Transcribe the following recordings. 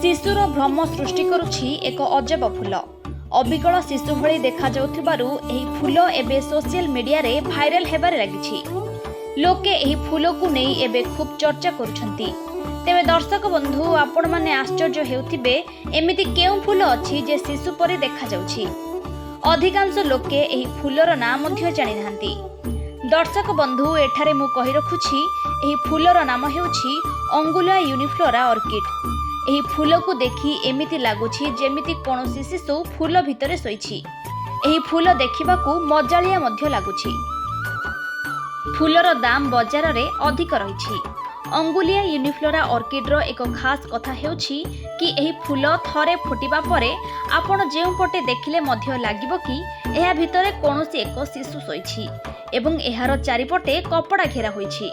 शिशुर भ्रम सृष्टि करुछि एक अजब फूल। अबिकल शिशु भली देखा जाउथिबारु एही फूल एबे सोशल मीडिया रे भाइराल हेबारे लागिछि। लोके एही फूल को नै एबे खूब चर्चा करुछंती। तेबे दर्शक बंधु आपण माने आश्चर्य हेउथिबे एमिति केउ फूल अछि जे शिशु परि देखा जाउछि। अधिकांश लोके एही फूलर नाम मध्य जानि नाहांती। दर्शक बंधु एठारे मु कहि रखुछि एही फूलर नाम हेउछि अंगुला यूनिफ्लोरा ऑर्किड। एही फूल को देखि एमिति लागुछि जेमिति कोनोसी शिशु फूल भितरे सोइछि। एही फूल देखिबाकू मजालिया मध्य लागुछि। फूलर दाम बाजार रे अधिक रहिछि। अंगुलिया यूनिफ्लोरा ऑर्किड्र एक खास कथा हेउछि कि एही फूल थरे फुटिबा परे आपण जेउ पटे देखिले मध्य लागिबो कि एहा भितरे कोनोसी एक शिशु सोइछि एवं एहार चारिपटे कपड़ा घेरा होइछि।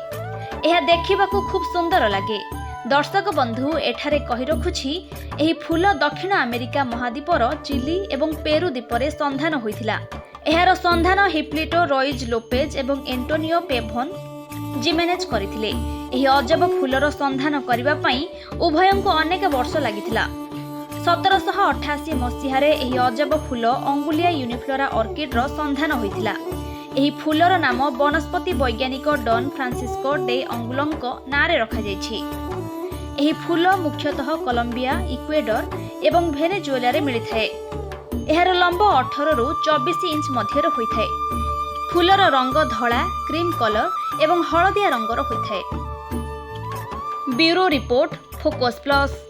एहा देखिबाकू खूब सुंदर लागे। दर्शक बंधु एठारे कहि रखुछि एही फूल दक्षिण अमेरिका महाद्वीपर चिली एवं पेरू द्वीपरे संधान होइथिला। एहार संधान हिप्लिटो रॉइज लोपेज एवं एंटोनियो पेभन जिमेनेज करथिले। एही अजब फूलर संधान करिबा पई उभयंको अनेक वर्ष लागिथिला। 1788 मसीहारे एही अजब फूल अंगुलिया यूनिफ्लोरा ऑर्किड्र संधान होइथिला। एही फूलर नाम वनस्पति वैज्ञानिक डॉन फ्रांसिस्को डे अंगुलंक नारे रखा जायछि। एही फूल मुख्यतः कोलंबिया, इक्वेडर एवं वेनेजुएला रे मिलिथाए। एहार लंब 18 रु 24 इंच मध्यर होइथाए। फूलर रंग धला, क्रीम कलर एवं हलदिया रंगर होइथाए। Bureau report, focus plus.